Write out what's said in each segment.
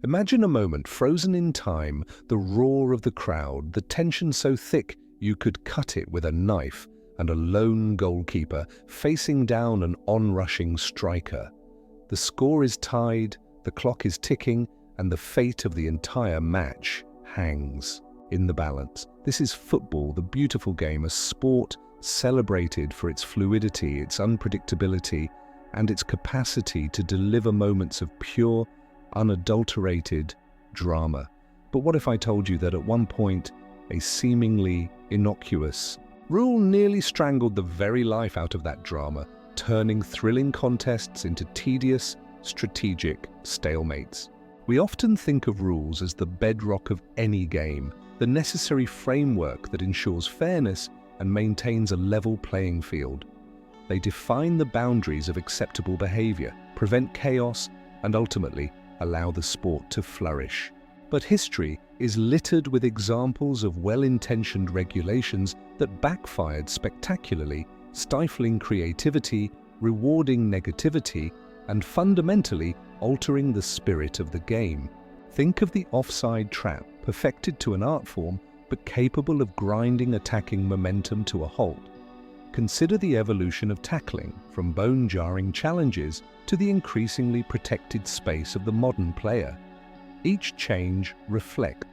Imagine a moment frozen in time, the roar of the crowd, the tension so thick you could cut it with a knife, and a lone goalkeeper facing down an onrushing striker. The score is tied, the clock is ticking, and the fate of the entire match hangs in the balance. This is football, the beautiful game, a sport celebrated for its fluidity, its unpredictability, and its capacity to deliver moments of pure, unadulterated drama. But what if I told you that at one point, a seemingly innocuous rule nearly strangled the very life out of that drama, turning thrilling contests into tedious, strategic stalemates? We often think of rules as the bedrock of any game, the necessary framework that ensures fairness and maintains a level playing field. They define the boundaries of acceptable behavior, prevent chaos, and ultimately allow the sport to flourish. But history is littered with examples of well-intentioned regulations that backfired spectacularly, stifling creativity, rewarding negativity, and fundamentally altering the spirit of the game. Think of the offside trap, perfected to an art form, but capable of grinding attacking momentum to a halt. Consider the evolution of tackling, from bone-jarring challenges to the increasingly protected space of the modern player. Each change reflects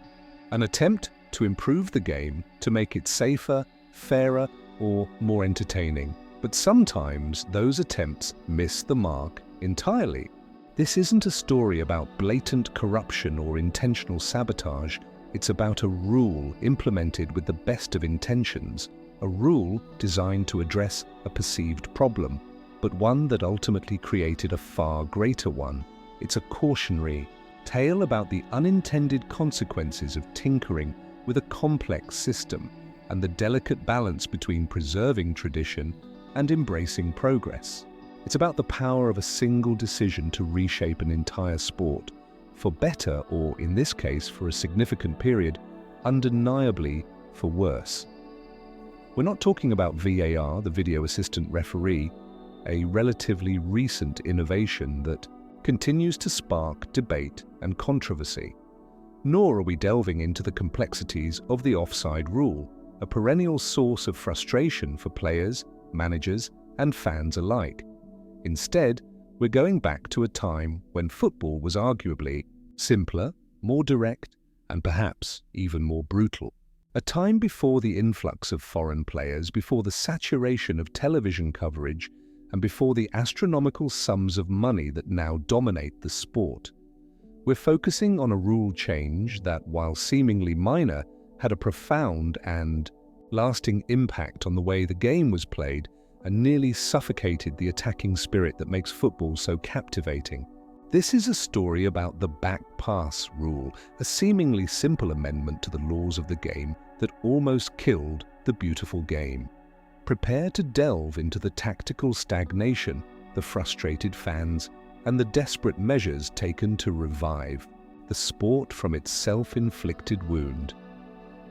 an attempt to improve the game, to make it safer, fairer, or more entertaining. But sometimes those attempts miss the mark entirely. This isn't a story about blatant corruption or intentional sabotage. It's about a rule implemented with the best of intentions, a rule designed to address a perceived problem, but one that ultimately created a far greater one. It's a cautionary tale about the unintended consequences of tinkering with a complex system and the delicate balance between preserving tradition and embracing progress. It's about the power of a single decision to reshape an entire sport, for better, or in this case for a significant period, undeniably for worse. We're not talking about VAR, the video assistant referee, a relatively recent innovation that continues to spark debate and controversy. Nor are we delving into the complexities of the offside rule, a perennial source of frustration for players, managers, and fans alike. Instead, we're going back to a time when football was arguably simpler, more direct, and perhaps even more brutal. A time before the influx of foreign players, before the saturation of television coverage, and before the astronomical sums of money that now dominate the sport. We're focusing on a rule change that, while seemingly minor, had a profound and lasting impact on the way the game was played and nearly suffocated the attacking spirit that makes football so captivating. This is a story about the back pass rule, a seemingly simple amendment to the laws of the game that almost killed the beautiful game. Prepare to delve into the tactical stagnation, the frustrated fans, and the desperate measures taken to revive the sport from its self-inflicted wound.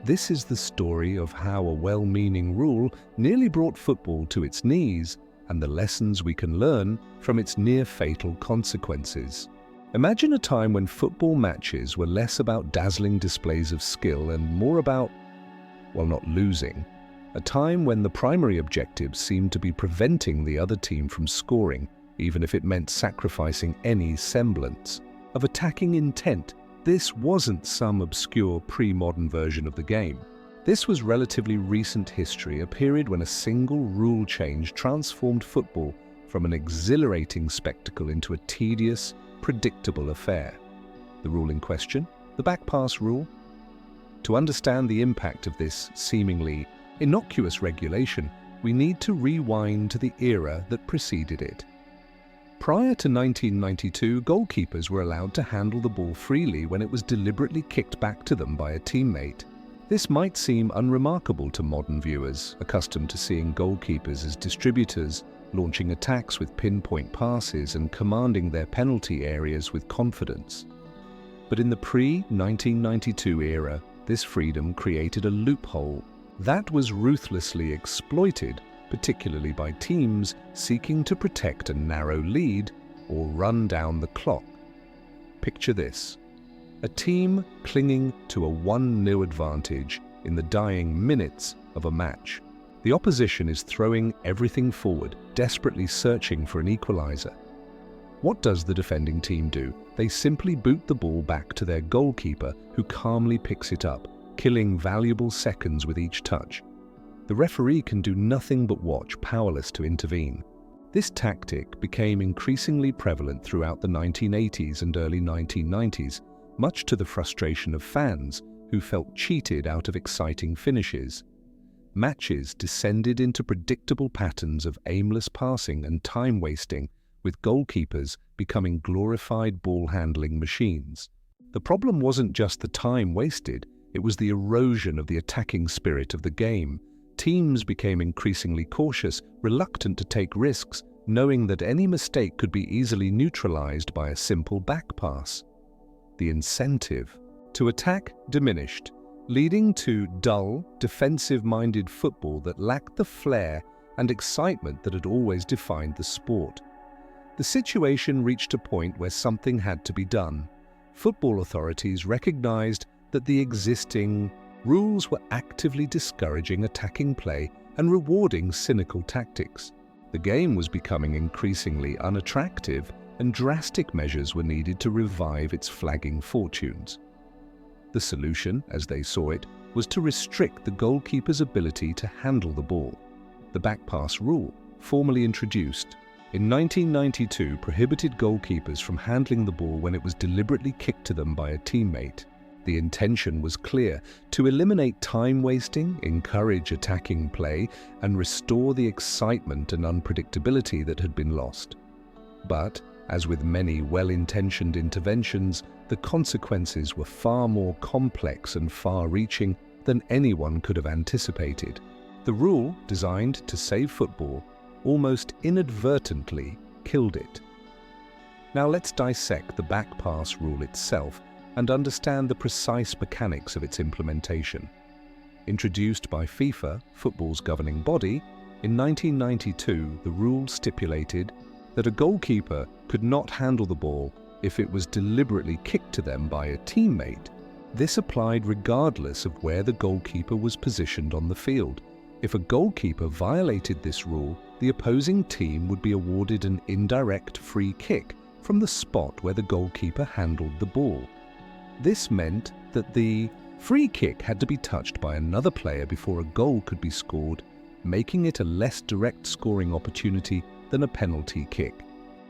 This is the story of how a well-meaning rule nearly brought football to its knees, and the lessons we can learn from its near-fatal consequences. Imagine a time when football matches were less about dazzling displays of skill and more about, well, not losing. A time when the primary objective seemed to be preventing the other team from scoring, even if it meant sacrificing any semblance of attacking intent. This wasn't some obscure pre-modern version of the game. This was relatively recent history, a period when a single rule change transformed football from an exhilarating spectacle into a tedious, predictable affair. The rule in question? The back pass rule? To understand the impact of this seemingly innocuous regulation, we need to rewind to the era that preceded it. Prior to 1992, goalkeepers were allowed to handle the ball freely when it was deliberately kicked back to them by a teammate. This might seem unremarkable to modern viewers, accustomed to seeing goalkeepers as distributors, launching attacks with pinpoint passes and commanding their penalty areas with confidence. But in the pre-1992 era, this freedom created a loophole that was ruthlessly exploited, particularly by teams seeking to protect a narrow lead or run down the clock. Picture this: a team clinging to a 1-0 advantage in the dying minutes of a match. The opposition is throwing everything forward, desperately searching for an equalizer. What does the defending team do? They simply boot the ball back to their goalkeeper, who calmly picks it up, killing valuable seconds with each touch. The referee can do nothing but watch, powerless to intervene. This tactic became increasingly prevalent throughout the 1980s and early 1990s, much to the frustration of fans who felt cheated out of exciting finishes. Matches descended into predictable patterns of aimless passing and time wasting, with goalkeepers becoming glorified ball-handling machines. The problem wasn't just the time wasted, it was the erosion of the attacking spirit of the game. Teams became increasingly cautious, reluctant to take risks, knowing that any mistake could be easily neutralized by a simple back pass. The incentive to attack diminished, leading to dull, defensive-minded football that lacked the flair and excitement that had always defined the sport. The situation reached a point where something had to be done. Football authorities recognized that the existing rules were actively discouraging attacking play and rewarding cynical tactics. The game was becoming increasingly unattractive, and drastic measures were needed to revive its flagging fortunes. The solution, as they saw it, was to restrict the goalkeeper's ability to handle the ball. The back pass rule, formally introduced in 1992, prohibited goalkeepers from handling the ball when it was deliberately kicked to them by a teammate. The intention was clear: to eliminate time wasting, encourage attacking play, and restore the excitement and unpredictability that had been lost. But, as with many well-intentioned interventions, the consequences were far more complex and far-reaching than anyone could have anticipated. The rule, designed to save football, almost inadvertently killed it. Now let's dissect the back pass rule itself and understand the precise mechanics of its implementation. Introduced by FIFA, football's governing body, in 1992 the rule stipulated that a goalkeeper could not handle the ball if it was deliberately kicked to them by a teammate. This applied regardless of where the goalkeeper was positioned on the field. If a goalkeeper violated this rule, the opposing team would be awarded an indirect free kick from the spot where the goalkeeper handled the ball. This meant that the free kick had to be touched by another player before a goal could be scored, making it a less direct scoring opportunity than a penalty kick.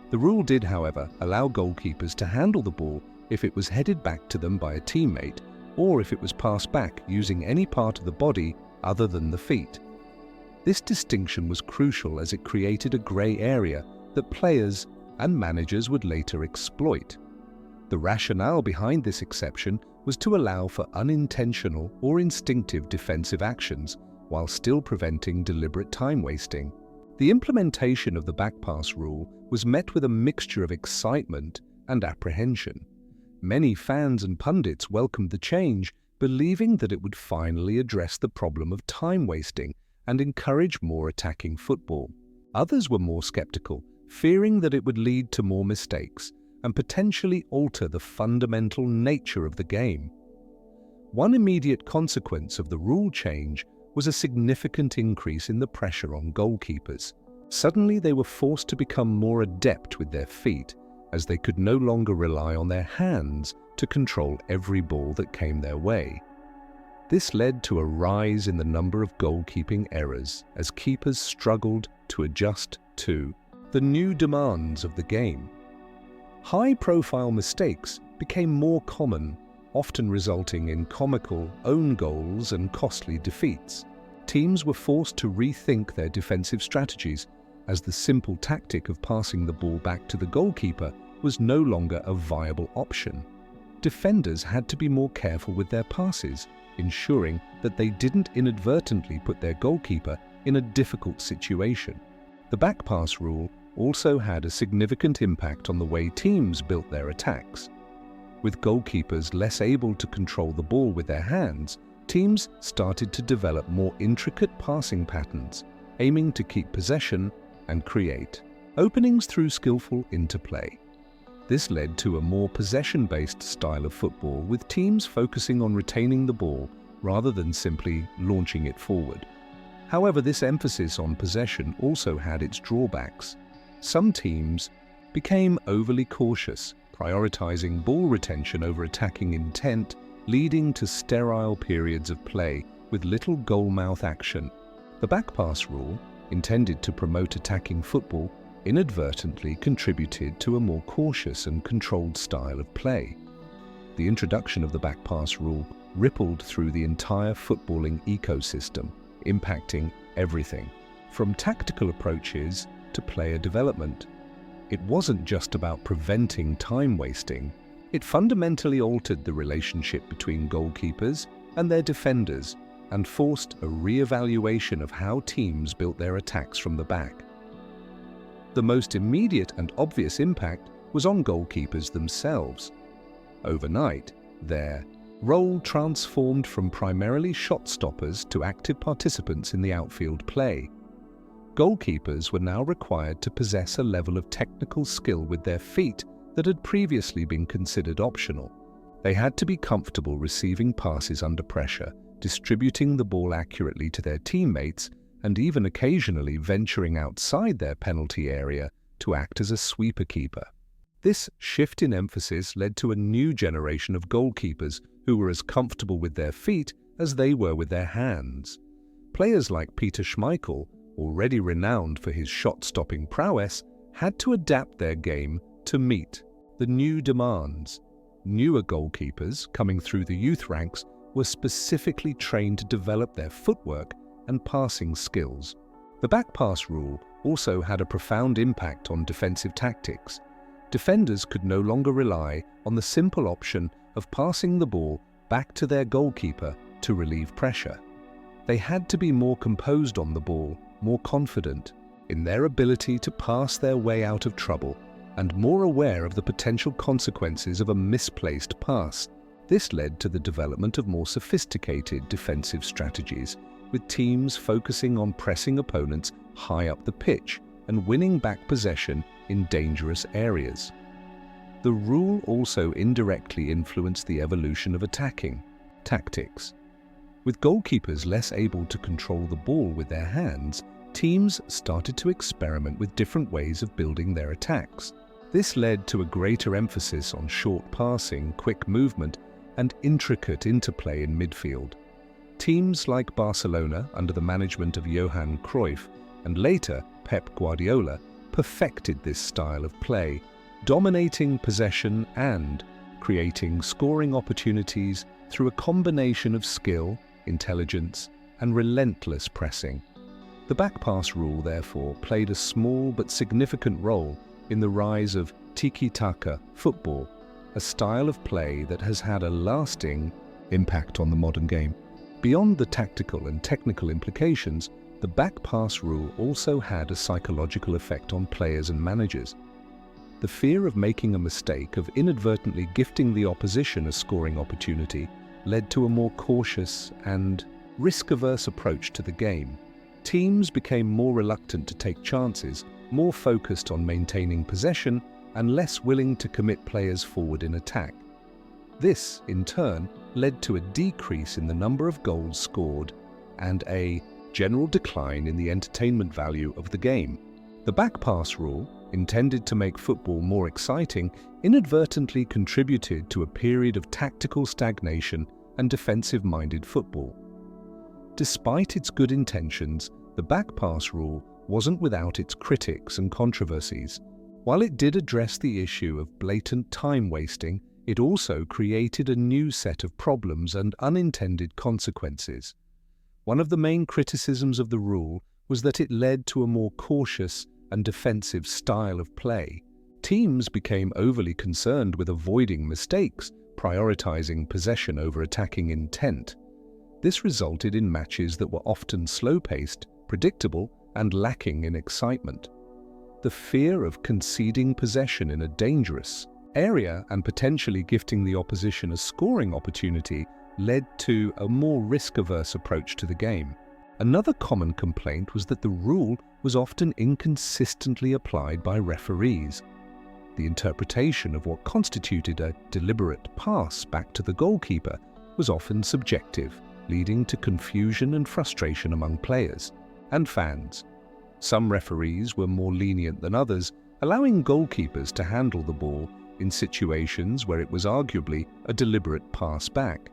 The rule did, however, allow goalkeepers to handle the ball if it was headed back to them by a teammate, or if it was passed back using any part of the body other than the feet. This distinction was crucial as it created a grey area that players and managers would later exploit. The rationale behind this exception was to allow for unintentional or instinctive defensive actions while still preventing deliberate time wasting. The implementation of the back pass rule was met with a mixture of excitement and apprehension. Many fans and pundits welcomed the change, believing that it would finally address the problem of time wasting and encourage more attacking football. Others were more skeptical, fearing that it would lead to more mistakes and potentially alter the fundamental nature of the game. One immediate consequence of the rule change was a significant increase in the pressure on goalkeepers. Suddenly they were forced to become more adept with their feet, as they could no longer rely on their hands to control every ball that came their way. This led to a rise in the number of goalkeeping errors as keepers struggled to adjust to the new demands of the game. High-profile mistakes became more common, often resulting in comical own goals and costly defeats. Teams were forced to rethink their defensive strategies, as the simple tactic of passing the ball back to the goalkeeper was no longer a viable option. Defenders had to be more careful with their passes, ensuring that they didn't inadvertently put their goalkeeper in a difficult situation. The back pass rule also had a significant impact on the way teams built their attacks. With goalkeepers less able to control the ball with their hands, teams started to develop more intricate passing patterns, aiming to keep possession and create openings through skillful interplay. This led to a more possession-based style of football, with teams focusing on retaining the ball rather than simply launching it forward. However, this emphasis on possession also had its drawbacks. Some teams became overly cautious, prioritizing ball retention over attacking intent, leading to sterile periods of play with little goal-mouth action. The back-pass rule, intended to promote attacking football, inadvertently contributed to a more cautious and controlled style of play. The introduction of the back-pass rule rippled through the entire footballing ecosystem, impacting everything, from tactical approaches to player development. It wasn't just about preventing time wasting. It fundamentally altered the relationship between goalkeepers and their defenders and forced a re-evaluation of how teams built their attacks from the back. The most immediate and obvious impact was on goalkeepers themselves. Overnight, their role transformed from primarily shot stoppers to active participants in the outfield play. Goalkeepers were now required to possess a level of technical skill with their feet that had previously been considered optional. They had to be comfortable receiving passes under pressure, distributing the ball accurately to their teammates, and even occasionally venturing outside their penalty area to act as a sweeper keeper. This shift in emphasis led to a new generation of goalkeepers who were as comfortable with their feet as they were with their hands. Players like Peter Schmeichel, already renowned for his shot-stopping prowess, had to adapt their game to meet the new demands. Newer goalkeepers coming through the youth ranks were specifically trained to develop their footwork and passing skills. The back-pass rule also had a profound impact on defensive tactics. Defenders could no longer rely on the simple option of passing the ball back to their goalkeeper to relieve pressure. They had to be more composed on the ball, more confident in their ability to pass their way out of trouble, and more aware of the potential consequences of a misplaced pass. This led to the development of more sophisticated defensive strategies, with teams focusing on pressing opponents high up the pitch and winning back possession in dangerous areas. The rule also indirectly influenced the evolution of attacking tactics. With goalkeepers less able to control the ball with their hands, teams started to experiment with different ways of building their attacks. This led to a greater emphasis on short passing, quick movement, and intricate interplay in midfield. Teams like Barcelona, under the management of Johan Cruyff, and later Pep Guardiola, perfected this style of play, dominating possession and creating scoring opportunities through a combination of skill, intelligence, and relentless pressing. The back-pass rule, therefore, played a small but significant role in the rise of tiki-taka football, a style of play that has had a lasting impact on the modern game. Beyond the tactical and technical implications, the back-pass rule also had a psychological effect on players and managers. The fear of making a mistake, of inadvertently gifting the opposition a scoring opportunity, led to a more cautious and risk-averse approach to the game. Teams became more reluctant to take chances, more focused on maintaining possession, and less willing to commit players forward in attack. This, in turn, led to a decrease in the number of goals scored and a general decline in the entertainment value of the game. The back-pass rule, intended to make football more exciting, inadvertently contributed to a period of tactical stagnation and defensive-minded football. Despite its good intentions, the back-pass rule wasn't without its critics and controversies. While it did address the issue of blatant time wasting, it also created a new set of problems and unintended consequences. One of the main criticisms of the rule was that it led to a more cautious and defensive style of play. Teams became overly concerned with avoiding mistakes, prioritizing possession over attacking intent. This resulted in matches that were often slow-paced, predictable, and lacking in excitement. The fear of conceding possession in a dangerous area and potentially gifting the opposition a scoring opportunity led to a more risk-averse approach to the game. Another common complaint was that the rule was often inconsistently applied by referees. The interpretation of what constituted a deliberate pass back to the goalkeeper was often subjective, leading to confusion and frustration among players and fans. Some referees were more lenient than others, allowing goalkeepers to handle the ball in situations where it was arguably a deliberate pass back.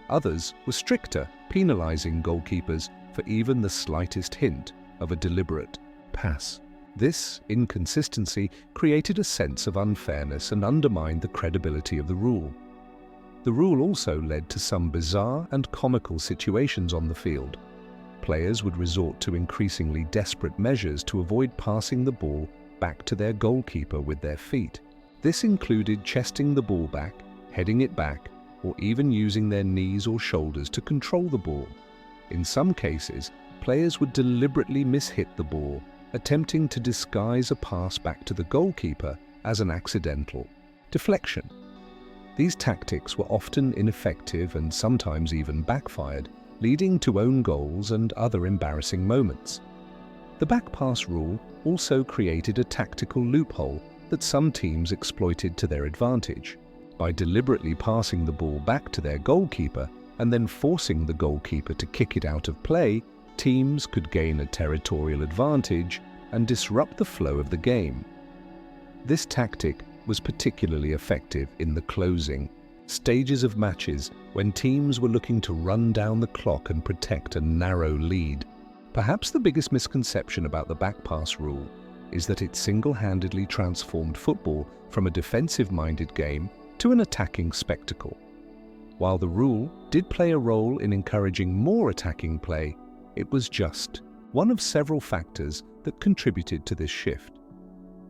Others were stricter, penalizing goalkeepers for even the slightest hint of a deliberate pass. This inconsistency created a sense of unfairness and undermined the credibility of the rule. The rule also led to some bizarre and comical situations on the field. Players would resort to increasingly desperate measures to avoid passing the ball back to their goalkeeper with their feet. This included chesting the ball back, heading it back, or even using their knees or shoulders to control the ball. In some cases, players would deliberately mishit the ball, attempting to disguise a pass back to the goalkeeper as an accidental deflection. These tactics were often ineffective and sometimes even backfired, leading to own goals and other embarrassing moments. The back pass rule also created a tactical loophole that some teams exploited to their advantage. By deliberately passing the ball back to their goalkeeper and then forcing the goalkeeper to kick it out of play, teams could gain a territorial advantage and disrupt the flow of the game. This tactic was particularly effective in the closing stages of matches when teams were looking to run down the clock and protect a narrow lead. Perhaps the biggest misconception about the back pass rule is that it single-handedly transformed football from a defensive-minded game to an attacking spectacle. While the rule did play a role in encouraging more attacking play, it was just one of several factors that contributed to this shift.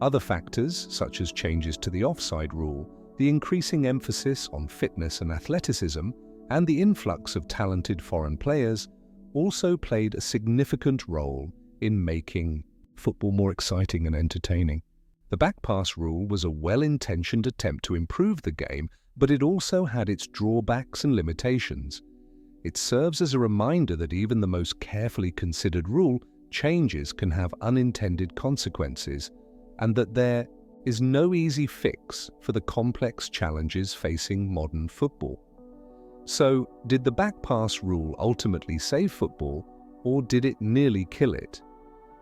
Other factors, such as changes to the offside rule, the increasing emphasis on fitness and athleticism, and the influx of talented foreign players, also played a significant role in making football more exciting and entertaining. The back pass rule was a well-intentioned attempt to improve the game, but it also had its drawbacks and limitations. It serves as a reminder that even the most carefully considered rule changes can have unintended consequences, and that there is no easy fix for the complex challenges facing modern football. So, did the back pass rule ultimately save football, or did it nearly kill it?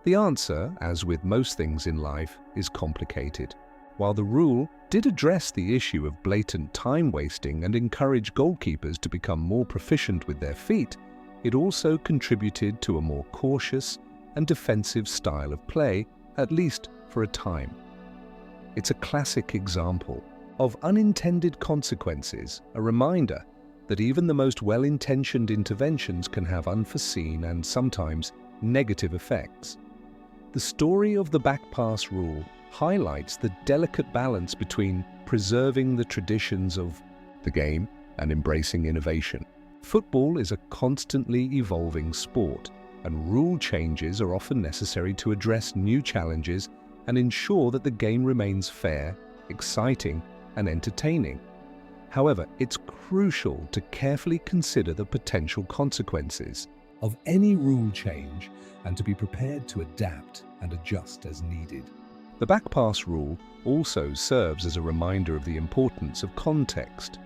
The answer, as with most things in life, is complicated. While the rule did address the issue of blatant time wasting and encourage goalkeepers to become more proficient with their feet, it also contributed to a more cautious and defensive style of play, at least for a time. It's a classic example of unintended consequences, a reminder that even the most well-intentioned interventions can have unforeseen and sometimes negative effects. The story of the back pass rule highlights the delicate balance between preserving the traditions of the game and embracing innovation. Football is a constantly evolving sport, and rule changes are often necessary to address new challenges and ensure that the game remains fair, exciting, and entertaining. However, it's crucial to carefully consider the potential consequences of any rule change and to be prepared to adapt and adjust as needed. The back pass rule also serves as a reminder of the importance of context.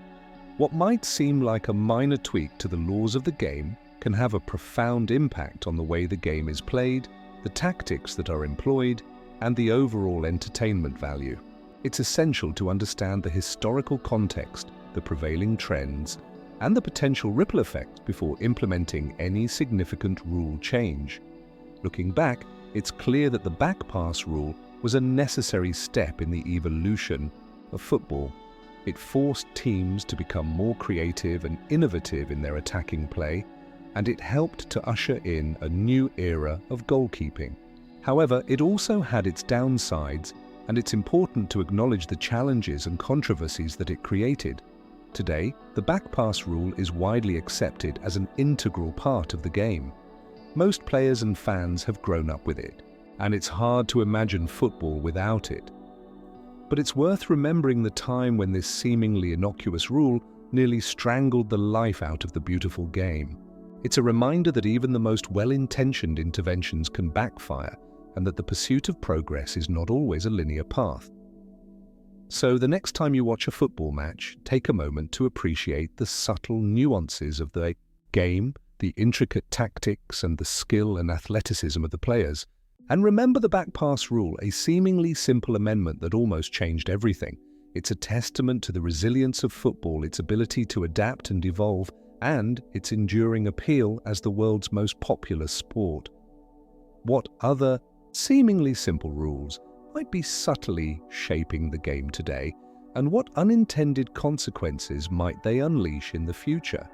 What might seem like a minor tweak to the laws of the game can have a profound impact on the way the game is played, the tactics that are employed, and the overall entertainment value. It's essential to understand the historical context, the prevailing trends, and the potential ripple effects before implementing any significant rule change. Looking back, it's clear that the back pass rule was a necessary step in the evolution of football. It forced teams to become more creative and innovative in their attacking play, and it helped to usher in a new era of goalkeeping. However, it also had its downsides, and it's important to acknowledge the challenges and controversies that it created. Today, the back pass rule is widely accepted as an integral part of the game. Most players and fans have grown up with it, and it's hard to imagine football without it. But it's worth remembering the time when this seemingly innocuous rule nearly strangled the life out of the beautiful game. It's a reminder that even the most well-intentioned interventions can backfire, and that the pursuit of progress is not always a linear path. So the next time you watch a football match, take a moment to appreciate the subtle nuances of the game, the intricate tactics and the skill and athleticism of the players. And remember the back pass rule, a seemingly simple amendment that almost changed everything. It's a testament to the resilience of football, its ability to adapt and evolve, and its enduring appeal as the world's most popular sport. What other, seemingly simple rules might be subtly shaping the game today, and what unintended consequences might they unleash in the future?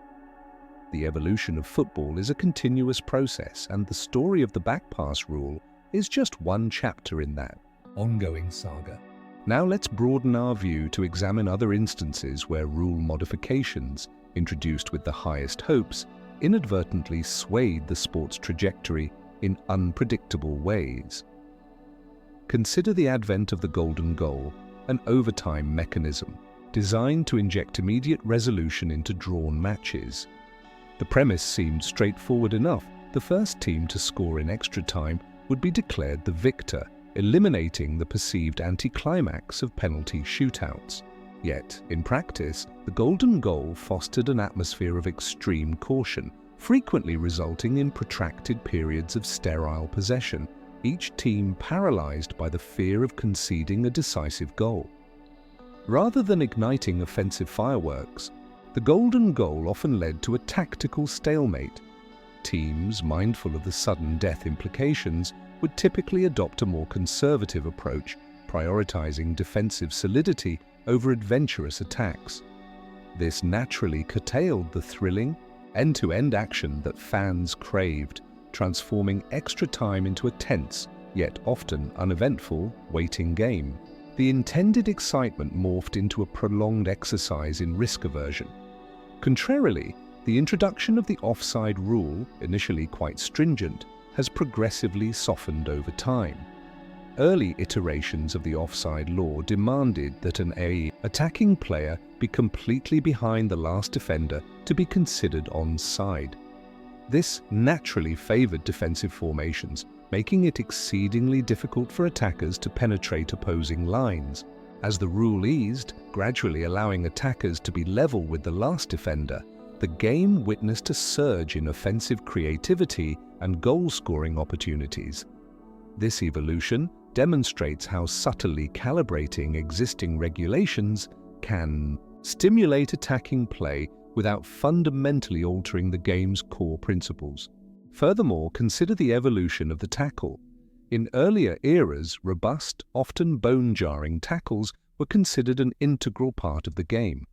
The evolution of football is a continuous process, and the story of the back pass rule is just one chapter in that ongoing saga. Now let's broaden our view to examine other instances where rule modifications, introduced with the highest hopes, inadvertently swayed the sport's trajectory in unpredictable ways. Consider the advent of the golden goal, an overtime mechanism designed to inject immediate resolution into drawn matches. The premise seemed straightforward enough. The first team to score in extra time would be declared the victor, eliminating the perceived anticlimax of penalty shootouts. Yet, in practice, the golden goal fostered an atmosphere of extreme caution, frequently resulting in protracted periods of sterile possession, each team paralyzed by the fear of conceding a decisive goal. Rather than igniting offensive fireworks, the golden goal often led to a tactical stalemate. Teams, mindful of the sudden death implications, would typically adopt a more conservative approach, prioritizing defensive solidity over adventurous attacks. This naturally curtailed the thrilling, end-to-end action that fans craved, transforming extra time into a tense, yet often uneventful, waiting game. The intended excitement morphed into a prolonged exercise in risk aversion. Contrarily, the introduction of the offside rule, initially quite stringent, has progressively softened over time. Early iterations of the offside law demanded that an attacking player be completely behind the last defender to be considered onside. This naturally favored defensive formations, making it exceedingly difficult for attackers to penetrate opposing lines. As the rule eased, gradually allowing attackers to be level with the last defender, the game witnessed a surge in offensive creativity and goal-scoring opportunities. This evolution demonstrates how subtly calibrating existing regulations can stimulate attacking play without fundamentally altering the game's core principles. Furthermore, consider the evolution of the tackle. In earlier eras, robust, often bone-jarring tackles were considered an integral part of the game.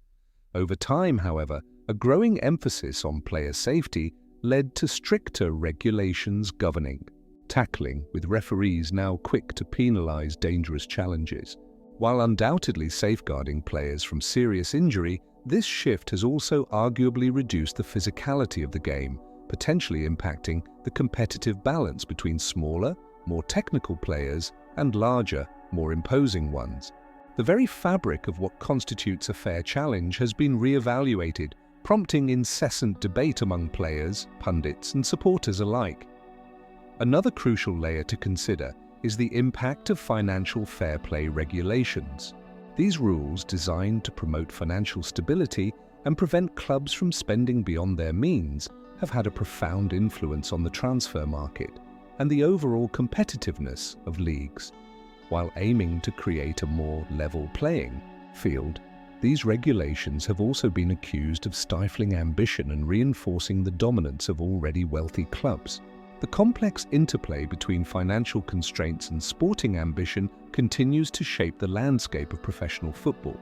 Over time, however, a growing emphasis on player safety led to stricter regulations governing tackling, with referees now quick to penalize dangerous challenges. While undoubtedly safeguarding players from serious injury, this shift has also arguably reduced the physicality of the game, potentially impacting the competitive balance between smaller, more technical players and larger, more imposing ones. The very fabric of what constitutes a fair challenge has been re-evaluated, prompting incessant debate among players, pundits, and supporters alike. Another crucial layer to consider is the impact of financial fair play regulations. These rules, designed to promote financial stability and prevent clubs from spending beyond their means, have had a profound influence on the transfer market and the overall competitiveness of leagues. While aiming to create a more level playing field, these regulations have also been accused of stifling ambition and reinforcing the dominance of already wealthy clubs. The complex interplay between financial constraints and sporting ambition continues to shape the landscape of professional football.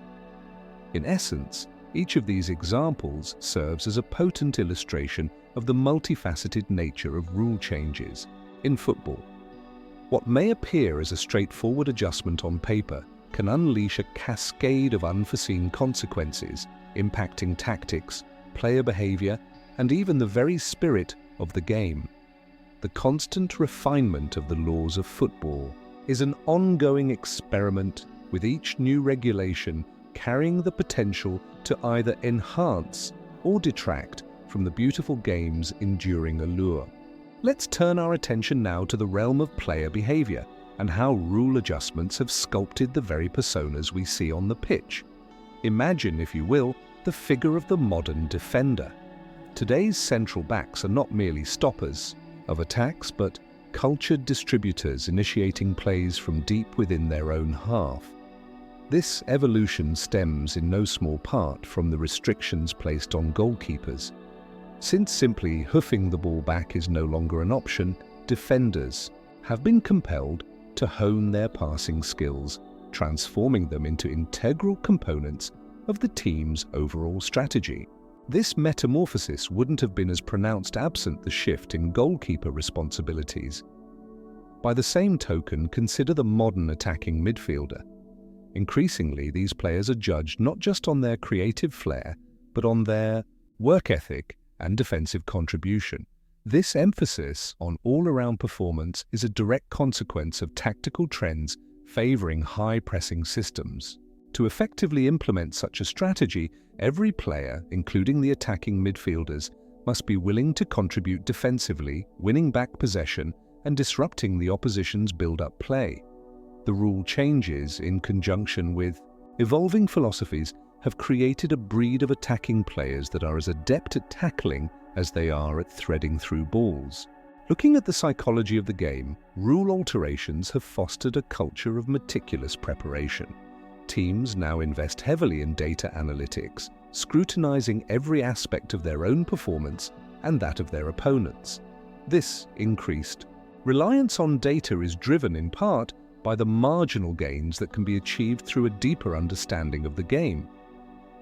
In essence, each of these examples serves as a potent illustration of the multifaceted nature of rule changes in football. What may appear as a straightforward adjustment on paper can unleash a cascade of unforeseen consequences, impacting tactics, player behavior, and even the very spirit of the game. The constant refinement of the laws of football is an ongoing experiment, with each new regulation carrying the potential to either enhance or detract from the beautiful game's enduring allure. Let's turn our attention now to the realm of player behavior, and how rule adjustments have sculpted the very personas we see on the pitch. Imagine, if you will, the figure of the modern defender. Today's central backs are not merely stoppers of attacks, but cultured distributors initiating plays from deep within their own half. This evolution stems in no small part from the restrictions placed on goalkeepers. Since simply hoofing the ball back is no longer an option, defenders have been compelled to hone their passing skills, transforming them into integral components of the team's overall strategy. This metamorphosis wouldn't have been as pronounced absent the shift in goalkeeper responsibilities. By the same token, consider the modern attacking midfielder. Increasingly, these players are judged not just on their creative flair, but on their work ethic and defensive contribution. This emphasis on all-around performance is a direct consequence of tactical trends favoring high-pressing systems. To effectively implement such a strategy, every player, including the attacking midfielders, must be willing to contribute defensively, winning back possession and disrupting the opposition's build-up play. The rule changes, in conjunction with evolving philosophies, have created a breed of attacking players that are as adept at tackling as they are at threading through balls. Looking at the psychology of the game, rule alterations have fostered a culture of meticulous preparation. Teams now invest heavily in data analytics, scrutinizing every aspect of their own performance and that of their opponents. This increased reliance on data is driven in part by the marginal gains that can be achieved through a deeper understanding of the game.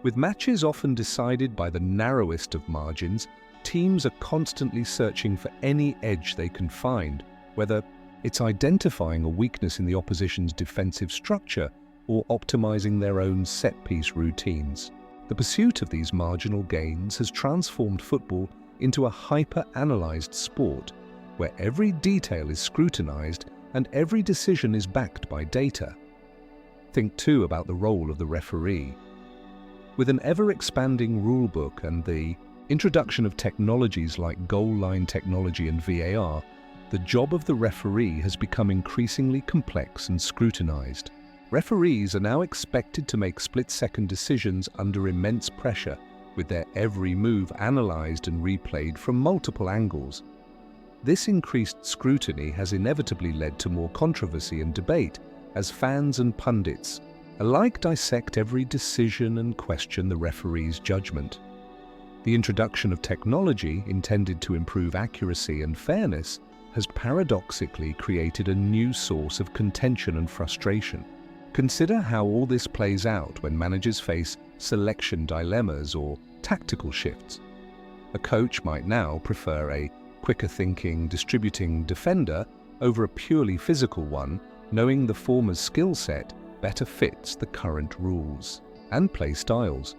With matches often decided by the narrowest of margins, teams are constantly searching for any edge they can find, whether it's identifying a weakness in the opposition's defensive structure or optimizing their own set-piece routines. The pursuit of these marginal gains has transformed football into a hyper-analyzed sport, where every detail is scrutinized and every decision is backed by data. Think too about the role of the referee. With an ever-expanding rulebook and the introduction of technologies like goal line technology and VAR, the job of the referee has become increasingly complex and scrutinized. Referees are now expected to make split-second decisions under immense pressure, with their every move analyzed and replayed from multiple angles. This increased scrutiny has inevitably led to more controversy and debate, as fans and pundits alike dissect every decision and question the referee's judgment. The introduction of technology intended to improve accuracy and fairness has paradoxically created a new source of contention and frustration. Consider how all this plays out when managers face selection dilemmas or tactical shifts. A coach might now prefer a quicker-thinking, distributing defender over a purely physical one, knowing the former's skill set better fits the current rules and play styles.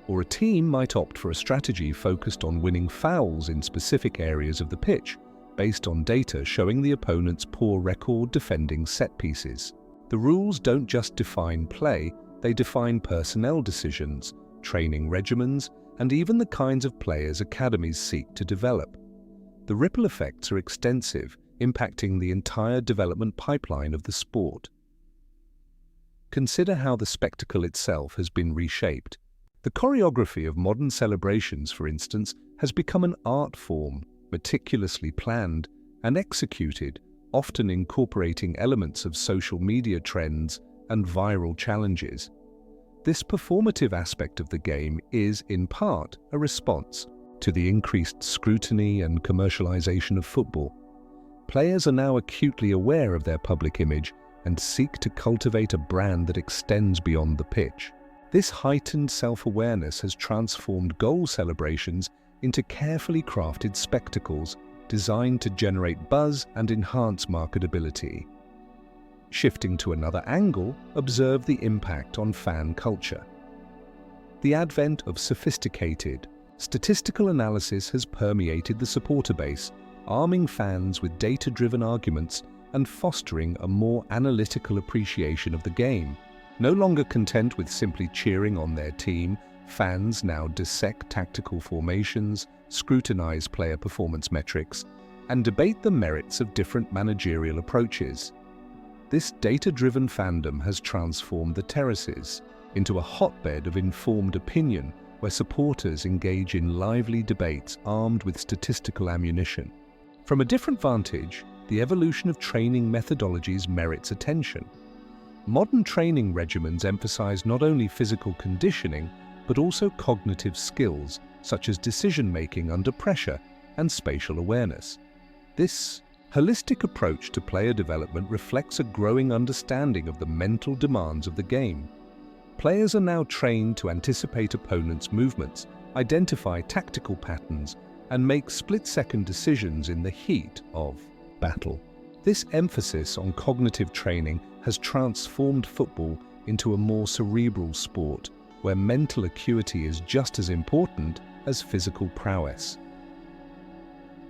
Or a team might opt for a strategy focused on winning fouls in specific areas of the pitch, based on data showing the opponent's poor record defending set pieces. The rules don't just define play, they define personnel decisions, training regimens, and even the kinds of players academies seek to develop. The ripple effects are extensive, impacting the entire development pipeline of the sport. Consider how the spectacle itself has been reshaped. The choreography of modern celebrations, for instance, has become an art form, meticulously planned and executed, often incorporating elements of social media trends and viral challenges. This performative aspect of the game is, in part, a response to the increased scrutiny and commercialization of football. Players are now acutely aware of their public image and seek to cultivate a brand that extends beyond the pitch. This heightened self-awareness has transformed goal celebrations into carefully crafted spectacles designed to generate buzz and enhance marketability. Shifting to another angle, observe the impact on fan culture. The advent of sophisticated, statistical analysis has permeated the supporter base, arming fans with data-driven arguments and fostering a more analytical appreciation of the game. No longer content with simply cheering on their team, fans now dissect tactical formations, scrutinize player performance metrics, and debate the merits of different managerial approaches. This data-driven fandom has transformed the terraces into a hotbed of informed opinion where supporters engage in lively debates armed with statistical ammunition. From a different vantage, the evolution of training methodologies merits attention. Modern training regimens emphasize not only physical conditioning, but also cognitive skills such as decision-making under pressure and spatial awareness. This holistic approach to player development reflects a growing understanding of the mental demands of the game. Players are now trained to anticipate opponents' movements, identify tactical patterns, and make split-second decisions in the heat of battle. This emphasis on cognitive training has transformed football into a more cerebral sport, where mental acuity is just as important as physical prowess.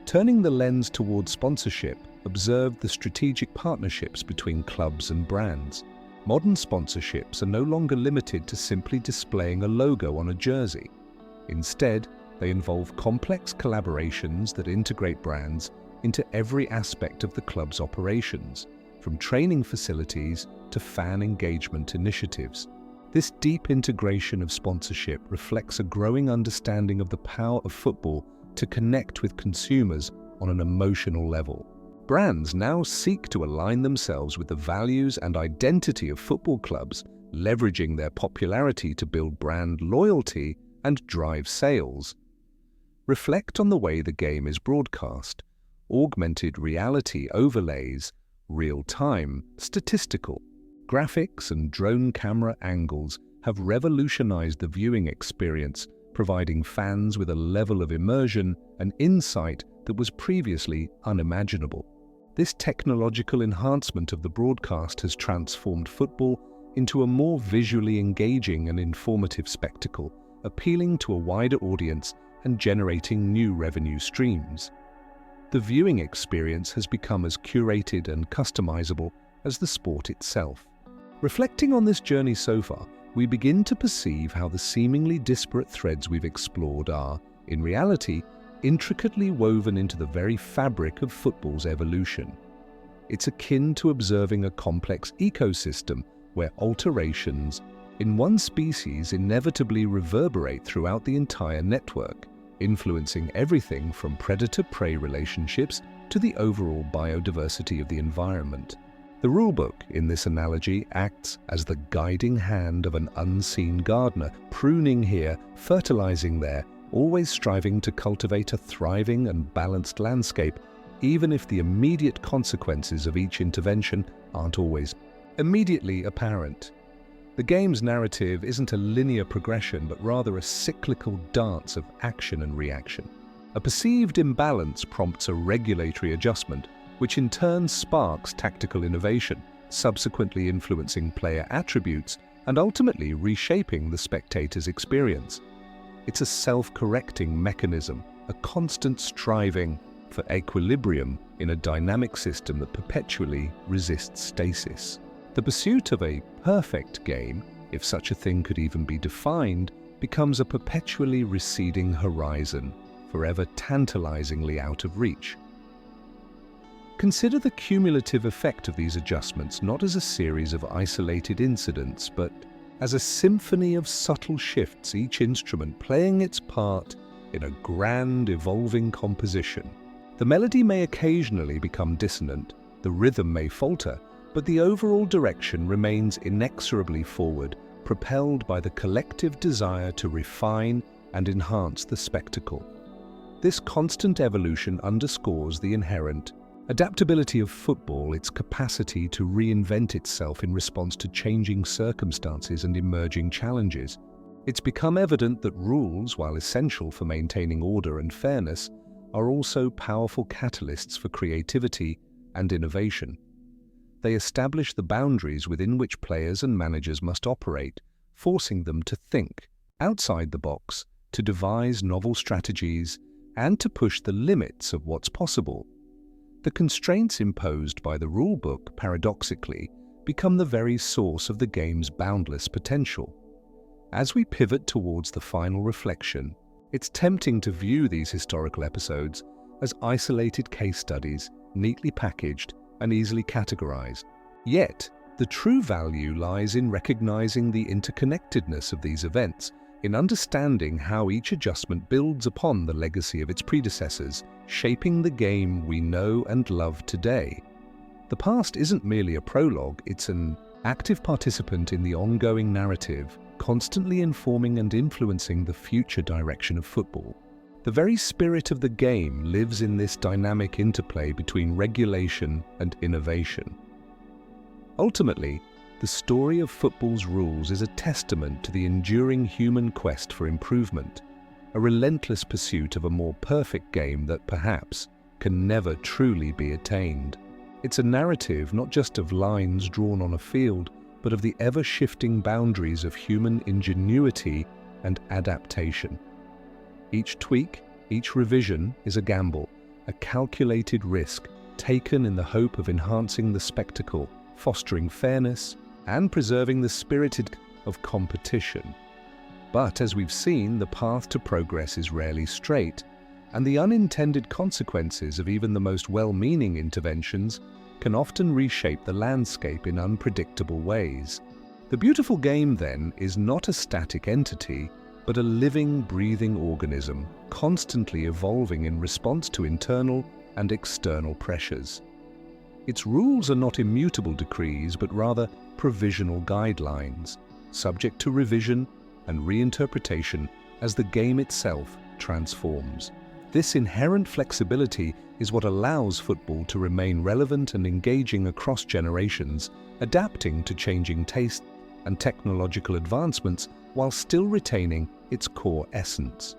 Turning the lens towards sponsorship, observe the strategic partnerships between clubs and brands. Modern sponsorships are no longer limited to simply displaying a logo on a jersey. Instead, they involve complex collaborations that integrate brands into every aspect of the club's operations, from training facilities to fan engagement initiatives. This deep integration of sponsorship reflects a growing understanding of the power of football to connect with consumers on an emotional level. Brands now seek to align themselves with the values and identity of football clubs, leveraging their popularity to build brand loyalty and drive sales. Reflect on the way the game is broadcast. Augmented reality overlays, real-time, statistical, graphics and drone camera angles have revolutionized the viewing experience, providing fans with a level of immersion and insight that was previously unimaginable. This technological enhancement of the broadcast has transformed football into a more visually engaging and informative spectacle, appealing to a wider audience and generating new revenue streams. The viewing experience has become as curated and customizable as the sport itself. Reflecting on this journey so far, we begin to perceive how the seemingly disparate threads we've explored are, in reality, intricately woven into the very fabric of football's evolution. It's akin to observing a complex ecosystem where alterations in one species inevitably reverberate throughout the entire network, influencing everything from predator-prey relationships to the overall biodiversity of the environment. The rulebook, in this analogy, acts as the guiding hand of an unseen gardener, pruning here, fertilizing there, always striving to cultivate a thriving and balanced landscape, even if the immediate consequences of each intervention aren't always immediately apparent. The game's narrative isn't a linear progression, but rather a cyclical dance of action and reaction. A perceived imbalance prompts a regulatory adjustment, which in turn sparks tactical innovation, subsequently influencing player attributes and ultimately reshaping the spectator's experience. It's a self-correcting mechanism, a constant striving for equilibrium in a dynamic system that perpetually resists stasis. The pursuit of a perfect game, if such a thing could even be defined, becomes a perpetually receding horizon, forever tantalizingly out of reach. Consider the cumulative effect of these adjustments not as a series of isolated incidents, but as a symphony of subtle shifts, each instrument playing its part in a grand, evolving composition. The melody may occasionally become dissonant, the rhythm may falter, but the overall direction remains inexorably forward, propelled by the collective desire to refine and enhance the spectacle. This constant evolution underscores the inherent adaptability of football, its capacity to reinvent itself in response to changing circumstances and emerging challenges. It's become evident that rules, while essential for maintaining order and fairness, are also powerful catalysts for creativity and innovation. They establish the boundaries within which players and managers must operate, forcing them to think outside the box, to devise novel strategies, and to push the limits of what's possible. The constraints imposed by the rulebook, paradoxically, become the very source of the game's boundless potential. As we pivot towards the final reflection, it's tempting to view these historical episodes as isolated case studies, neatly packaged and easily categorized. Yet, the true value lies in recognizing the interconnectedness of these events, in understanding how each adjustment builds upon the legacy of its predecessors, shaping the game we know and love today. The past isn't merely a prologue, it's an active participant in the ongoing narrative, constantly informing and influencing the future direction of football. The very spirit of the game lives in this dynamic interplay between regulation and innovation. Ultimately, the story of football's rules is a testament to the enduring human quest for improvement, a relentless pursuit of a more perfect game that perhaps can never truly be attained. It's a narrative not just of lines drawn on a field, but of the ever-shifting boundaries of human ingenuity and adaptation. Each tweak, each revision is a gamble, a calculated risk taken in the hope of enhancing the spectacle, fostering fairness, and preserving the spirit of competition. But as we've seen, the path to progress is rarely straight, and the unintended consequences of even the most well-meaning interventions can often reshape the landscape in unpredictable ways. The beautiful game, then, is not a static entity, but a living, breathing organism, constantly evolving in response to internal and external pressures. Its rules are not immutable decrees, but rather provisional guidelines, subject to revision and reinterpretation as the game itself transforms. This inherent flexibility is what allows football to remain relevant and engaging across generations, adapting to changing tastes and technological advancements while still retaining its core essence.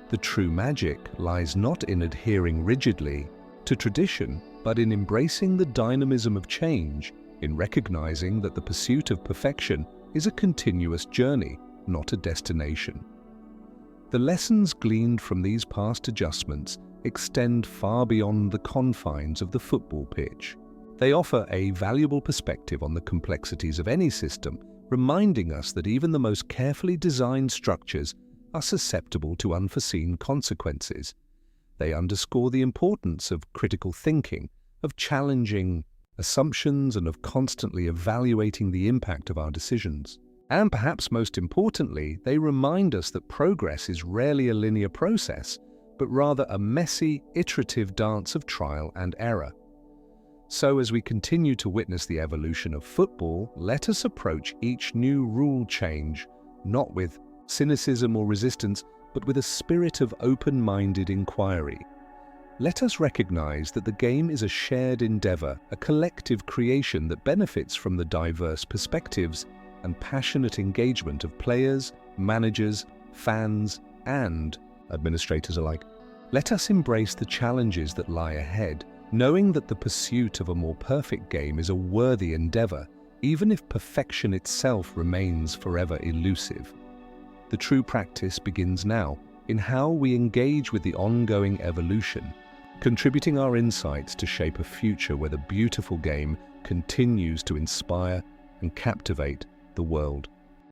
The true magic lies not in adhering rigidly to tradition, but in embracing the dynamism of change, in recognizing that the pursuit of perfection is a continuous journey, not a destination. The lessons gleaned from these past adjustments extend far beyond the confines of the football pitch. They offer a valuable perspective on the complexities of any system, reminding us that even the most carefully designed structures are susceptible to unforeseen consequences. They underscore the importance of critical thinking, of challenging assumptions, and of constantly evaluating the impact of our decisions. And perhaps most importantly, they remind us that progress is rarely a linear process, but rather a messy, iterative dance of trial and error. So as we continue to witness the evolution of football, let us approach each new rule change not with cynicism or resistance, but with a spirit of open-minded inquiry. Let us recognize that the game is a shared endeavor, a collective creation that benefits from the diverse perspectives and passionate engagement of players, managers, fans, and administrators alike. Let us embrace the challenges that lie ahead, knowing that the pursuit of a more perfect game is a worthy endeavor, even if perfection itself remains forever elusive. The true practice begins now, in how we engage with the ongoing evolution, contributing our insights to shape a future where the beautiful game continues to inspire and captivate the world.